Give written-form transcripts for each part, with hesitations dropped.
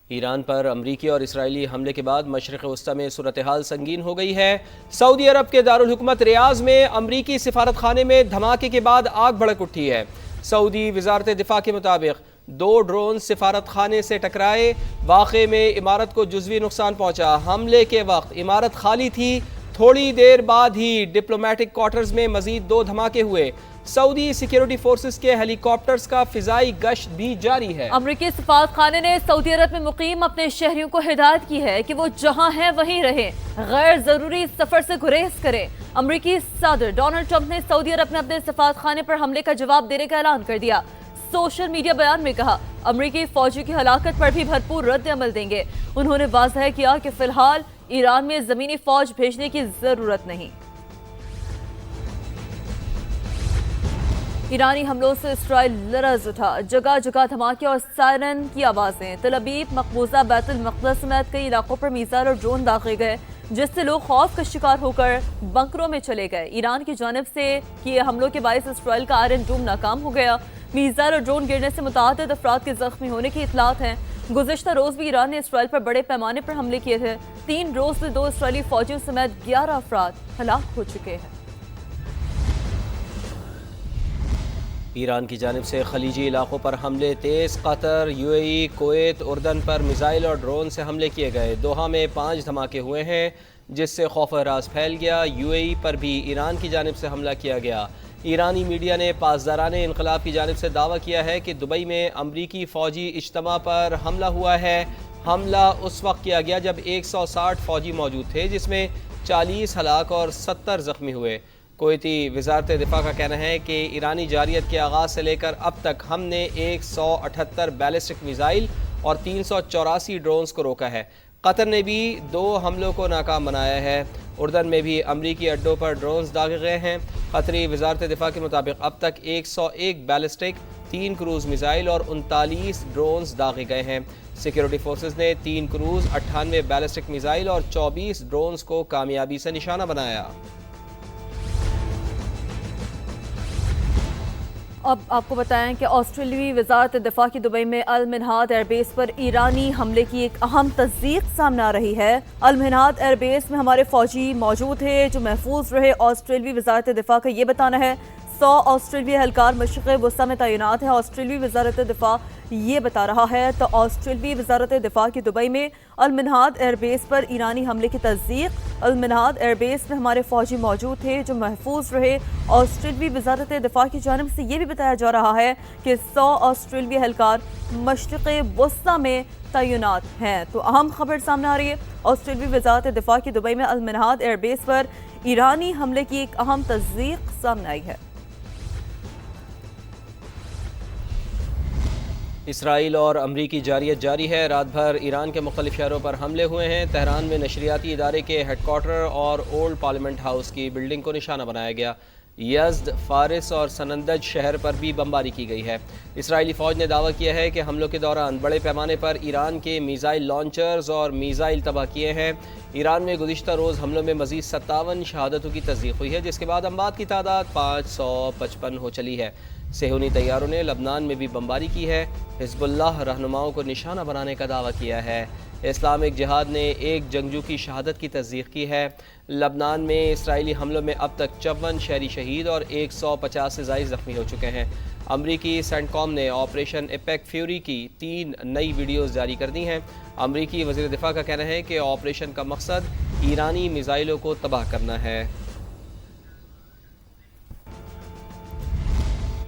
ایران پر امریکی اور اسرائیلی حملے کے بعد مشرق وسطی میں صورتحال سنگین ہو گئی ہے۔ سعودی عرب کے دارالحکومت ریاض میں امریکی سفارت خانے میں دھماکے کے بعد آگ بھڑک اٹھی ہے۔ سعودی وزارت دفاع کے مطابق 2 ڈرون سفارت خانے سے ٹکرائے۔ واقعے میں عمارت کو جزوی نقصان پہنچا۔ حملے کے وقت عمارت خالی تھی۔ تھوڑی دیر بعد ہی ڈپلومیٹک کوارٹرز میں مزید 2 دھماکے ہوئے۔ سعودی سیکیورٹی فورسز کے ہیلی کاپٹرز کا فضائی گشت بھی جاری ہے۔ امریکی سفارت خانے نے سعودی عرب میں مقیم اپنے شہریوں کو ہدایت کی ہے کہ وہ جہاں ہیں وہیں رہیں، غیر ضروری سفر سے گریز کریں۔ امریکی صدر ڈونلڈ ٹرمپ نے سعودی عرب میں اپنے سفارت خانے پر حملے کا جواب دینے کا اعلان کر دیا۔ سوشل میڈیا بیان میں کہا امریکی فوجی کی ہلاکت پر بھی بھرپور رد عمل دیں گے۔ انہوں نے واضح کیا کہ فی الحال ایران میں زمینی فوج بھیجنے کی ضرورت نہیں۔ ایرانی حملوں سے اسرائیل لرز اٹھا، جگہ جگہ دھماکے اور سائرن کی آوازیں۔ تل ابیب، مقبوضہ بیت المقدس سمیت کئی علاقوں پر میزائل اور ڈرون داغے گئے، جس سے لوگ خوف کا شکار ہو کر بنکروں میں چلے گئے۔ ایران کی جانب سے کیے حملوں کے باعث اسرائیل کا آئرن ڈوم ناکام ہو گیا۔ میزائل اور ڈرون گرنے سے متعدد افراد کے زخمی ہونے کی اطلاعات ہیں۔ گزشتہ روز بھی ایران نے اسرائیل پر بڑے پیمانے پر حملے کیے تھے۔ 3 روز میں 2 اسرائیلی فوجیوں سمیت 11 افراد ہلاک ہو چکے ہیں۔ ایران کی جانب سے خلیجی علاقوں پر حملے تیز۔ قطر، UAE، کویت، اردن پر میزائل اور ڈرون سے حملے کیے گئے۔ دوحہ میں 5 دھماکے ہوئے ہیں جس سے خوف و ہراس پھیل گیا۔ UAE پر بھی ایران کی جانب سے حملہ کیا گیا۔ ایرانی میڈیا نے پاسداران انقلاب کی جانب سے دعویٰ کیا ہے کہ دبئی میں امریکی فوجی اجتماع پر حملہ ہوا ہے۔ حملہ اس وقت کیا گیا جب 160 فوجی موجود تھے، جس میں 40 ہلاک اور 70 زخمی ہوئے۔ کویتی وزارت دفاع کا کہنا ہے کہ ایرانی جارحیت کے آغاز سے لے کر اب تک ہم نے 178 بیلسٹک میزائل اور 384 ڈرونز کو روکا ہے۔ قطر نے بھی 2 حملوں کو ناکام بنایا ہے۔ اردن میں بھی امریکی اڈوں پر ڈرونز داغے گئے ہیں۔ قطری وزارت دفاع کے مطابق اب تک 101 بیلسٹک، 3 کروز میزائل اور 39 ڈرونز داغے گئے ہیں۔ سیکیورٹی فورسز نے 3 کروز، 98 بیلسٹک میزائل اور 24 ڈرونز کو کامیابی سے نشانہ بنایا۔ اب آپ کو بتائیں کہ آسٹریلوی وزارت دفاع کی دبئی میں المنہاد ایئر بیس پر ایرانی حملے کی ایک اہم تصدیق سامنے آ رہی ہے۔ المنہاد ایئر بیس میں ہمارے فوجی موجود تھے جو محفوظ رہے۔ آسٹریلوی وزارت دفاع کا یہ بتانا ہے 100 آسٹریلوی اہلکار مشرق وسطی میں تعینات ہیں۔ آسٹریلوی وزارت دفاع یہ بتا رہا ہے تو آسٹریلوی وزارت دفاع کی دبئی میں المنہاد ایئر بیس پر ایرانی حملے کی تصدیق۔ المنہاد ایئر بیس میں ہمارے فوجی موجود تھے جو محفوظ رہے۔ آسٹریلوی وزارت دفاع کی جانب سے یہ بھی بتایا جا رہا ہے کہ 100 آسٹریلوی اہلکار مشرق وسطی میں تعینات ہیں۔ تو اہم خبر سامنے آ رہی ہے، آسٹریلوی وزارت دفاع کی دبئی میں المنہاد ایئر بیس پر ایرانی حملے کی ایک اہم تصدیق سامنے آئی ہے۔ اسرائیل اور امریکی جارحیت جاری ہے۔ رات بھر ایران کے مختلف شہروں پر حملے ہوئے ہیں۔ تہران میں نشریاتی ادارے کے ہیڈ کوارٹر اور اولڈ پارلیمنٹ ہاؤس کی بلڈنگ کو نشانہ بنایا گیا۔ یزد، فارس اور سنندج شہر پر بھی بمباری کی گئی ہے۔ اسرائیلی فوج نے دعویٰ کیا ہے کہ حملوں کے دوران بڑے پیمانے پر ایران کے میزائل لانچرز اور میزائل تباہ کیے ہیں۔ ایران میں گزشتہ روز حملوں میں مزید 57 شہادتوں کی تصدیق ہوئی ہے، جس کے بعد اموات کی تعداد 555 ہو چلی ہے۔ صہیونی طیاروں نے لبنان میں بھی بمباری کی ہے۔ حزب اللہ رہنماؤں کو نشانہ بنانے کا دعویٰ کیا ہے۔ اسلامک جہاد نے ایک جنگجو کی شہادت کی تصدیق کی ہے۔ لبنان میں اسرائیلی حملوں میں اب تک 54 شہری شہید اور 150 سے زائد زخمی ہو چکے ہیں۔ امریکی سینٹ کام نے آپریشن ایپیک فیوری کی 3 نئی ویڈیوز جاری کر دی ہیں۔ امریکی وزیر دفاع کا کہنا ہے کہ آپریشن کا مقصد ایرانی میزائلوں کو تباہ کرنا ہے۔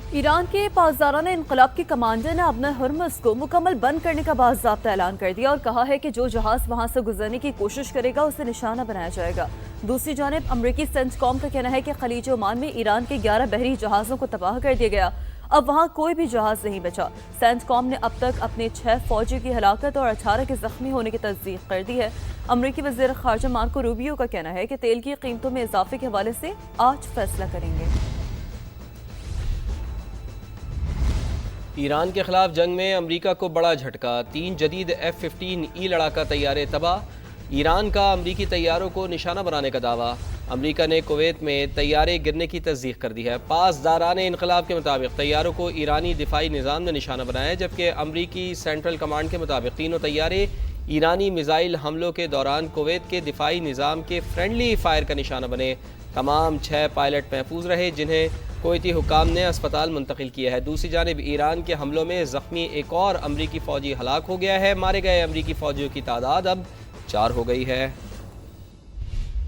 ایران کے پاسداران انقلاب کے کمانڈر نے ابن ہرمز کو مکمل بند کرنے کا باضابطہ اعلان کر دیا اور کہا ہے کہ جو جہاز وہاں سے گزرنے کی کوشش کرے گا اسے نشانہ بنایا جائے گا۔ دوسری جانب امریکی سینٹ کام کا کہنا ہے کہ خلیج عمان میں ایران کے 11 بحری جہازوں کو تباہ کر دیا گیا۔ اب وہاں کوئی بھی جہاز نہیں بچا۔ سینٹ کام نے اب تک اپنے 6 فوجی کی ہلاکت اور 18 کے زخمی ہونے کی تصدیق کر دی ہے۔ امریکی وزیر خارجہ مارکو روبیو کا کہنا ہے کہ تیل کی قیمتوں میں اضافے کے حوالے سے آج فیصلہ کریں گے۔ ایران کے خلاف جنگ میں امریکہ کو بڑا جھٹکا، 3 جدید F-15E لڑاکا طیارے تباہ۔ ایران کا امریکی طیاروں کو نشانہ بنانے کا دعویٰ۔ امریکہ نے کویت میں طیارے گرنے کی تصدیق کر دی ہے۔ پاسداران انقلاب کے مطابق طیاروں کو ایرانی دفاعی نظام نے نشانہ بنایا ہے، جبکہ امریکی سینٹرل کمانڈ کے مطابق تینوں طیارے ایرانی میزائل حملوں کے دوران کویت کے دفاعی نظام کے فرینڈلی فائر کا نشانہ بنے۔ تمام 6 پائلٹ محفوظ رہے، جنہیں کویتی حکام نے اسپتال منتقل کیا ہے۔ دوسری جانب ایران کے حملوں میں زخمی ایک اور امریکی فوجی ہلاک ہو گیا ہے۔ مارے گئے امریکی فوجیوں کی تعداد اب 4 ہو گئی ہے۔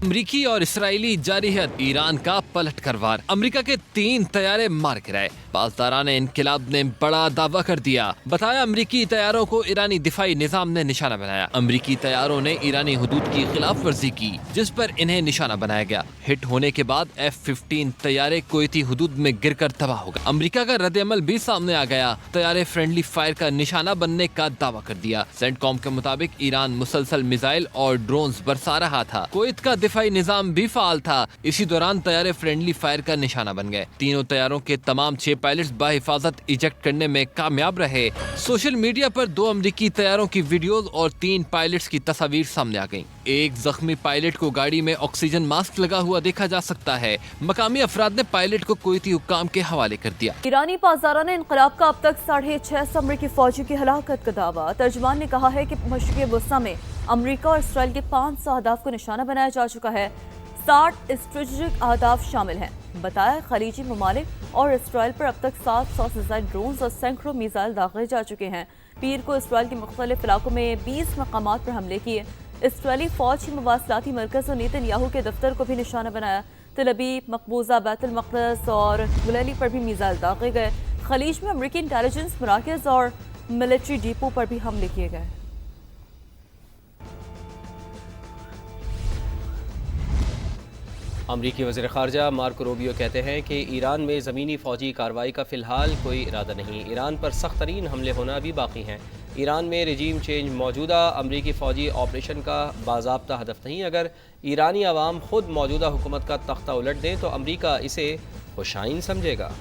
امریکی اور اسرائیلی جارحیت، ایران کا پلٹ کر وار، امریکہ کے 3 طیارے مار گرائے۔ پاسداران انقلاب نے بڑا دعویٰ کر دیا، بتایا امریکی طیاروں کو ایرانی دفاعی نظام نے نشانہ بنایا۔ امریکی طیاروں نے ایرانی حدود کی خلاف ورزی کی، جس پر انہیں نشانہ بنایا گیا۔ ہٹ ہونے کے بعد F-15 طیارے کویتی حدود میں گر کر تباہ ہو گئے۔ امریکہ کا رد عمل بھی سامنے آ گیا، طیارے فرینڈلی فائر کا نشانہ بننے کا دعویٰ کر دیا۔ سینٹ کام کے مطابق ایران مسلسل میزائل اور ڈرونز برسا رہا تھا۔ کویت کا دفاعی نظام بھی فعال تھا، اسی دوران طیارے فرینڈلی فائر کا نشانہ بن گئے۔ تینوں طیاروں کے تمام 6 پائلٹس بحفاظت ایجیکٹ کرنے میں کامیاب رہے۔ سوشل میڈیا پر 2 امریکی طیاروں کی ویڈیوز اور 3 پائلٹس کی تصاویر سامنے آ گئیں۔ ایک زخمی پائلٹ کو گاڑی میں آکسیجن ماسک لگا ہوا دیکھا جا سکتا ہے۔ مقامی افراد نے پائلٹ کو کویتی حکام کے حوالے کر دیا۔ ایرانی پاسداران انقلاب کا اب تک 650 امریکی فوجیوں کی ہلاکت کا دعویٰ۔ ترجمان نے کہا ہے کہ مشرق وسطی میں امریکہ اور اسرائیل کے 500 اہداف کو نشانہ بنایا جا چکا ہے۔ 60 اسٹریٹجک اہداف شامل ہیں۔ بتایا خلیجی ممالک اور اسرائیل پر اب تک 700 سے زائد ڈرونز اور سینکڑوں میزائل داغے جا چکے ہیں۔ پیر کو اسرائیل کے مختلف علاقوں میں 20 مقامات پر حملے کیے۔ اسرائیلی فوج کی مواصلاتی مرکز اور نیتن یاہو کے دفتر کو بھی نشانہ بنایا۔ تل ابیب، مقبوضہ بیت المقدس اور گلیلی پر بھی میزائل داغے گئے۔ خلیج میں امریکی انٹیلیجنس مراکز اور ملٹری ڈیپو پر بھی حملے کیے گئے۔ امریکی وزیر خارجہ مارکو روبیو کہتے ہیں کہ ایران میں زمینی فوجی کارروائی کا فی الحال کوئی ارادہ نہیں۔ ایران پر سخت ترین حملے ہونا بھی باقی ہیں۔ ایران میں رجیم چینج موجودہ امریکی فوجی آپریشن کا باضابطہ ہدف نہیں۔ اگر ایرانی عوام خود موجودہ حکومت کا تختہ الٹ دیں تو امریکہ اسے خوشائن سمجھے گا۔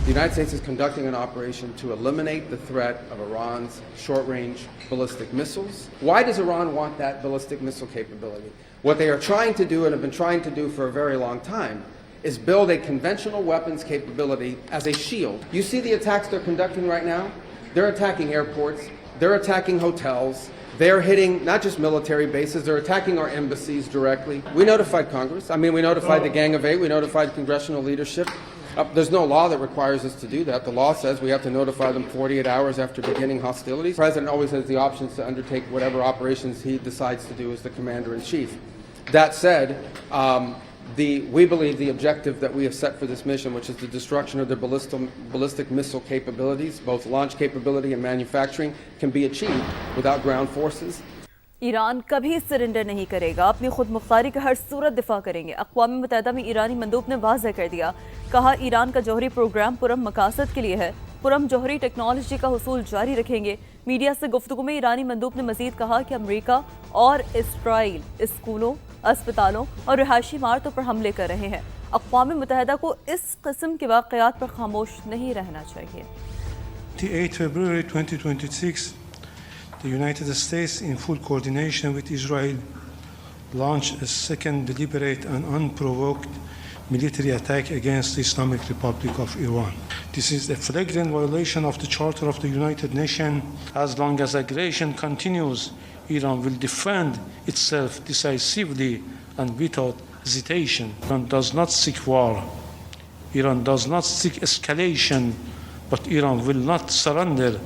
The United States is conducting an operation to eliminate the threat of Iran's short-range ballistic missiles. Why does Iran want that ballistic missile capability? What they are trying to do and have been trying to do for a very long time is build a conventional weapons capability as a shield. You see the attacks they're conducting right now? They're attacking airports, they're attacking hotels, they're hitting not just military bases, they're attacking our embassies directly. We notified Congress. We notified the Gang of Eight, we notified congressional leadership. There's no law that requires us to do that. The law says we have to notify them 48 hours after beginning hostilities. The President always has the options to undertake whatever operations he decides to do as the Commander-in-Chief. That said, we believe the objective that we have set for this mission, which is the destruction of their ballistic missile capabilities, both launch capability and manufacturing, can be achieved without ground forces. Iran کبھی surrender نہیں کرے گا، اپنی خود مختاری کا ہر صورت دفاع کریں گے۔ اقوام متحدہ میں ایرانی مندوب نے واضح کر دیا، کہا ایران کا جوہری پروگرام پرم مقاصد کے لیے ہے، پرم جوہری ٹیکنالوجی کا حصول جاری رکھیں گے۔ میڈیا سے گفتگو میں ایرانی مندوب نے مزید کہا کہ امریکہ اور اسرائیل اسکولوں، اسپتالوں اور رہائشی عمارتوں پر حملے کر رہے ہیں۔ اقوام متحدہ کو اس قسم کے واقعات پر خاموش نہیں رہنا چاہیے۔ 8 February 2026 the United States, in full coordination with Israel, launched a second deliberate and unprovoked military attack against the Islamic Republic of Iran. This is a flagrant violation of the Charter of the United Nations. As long as aggression continues, Iran will defend itself decisively and without hesitation. Iran does not seek war. Iran does not seek escalation, but Iran will not surrender.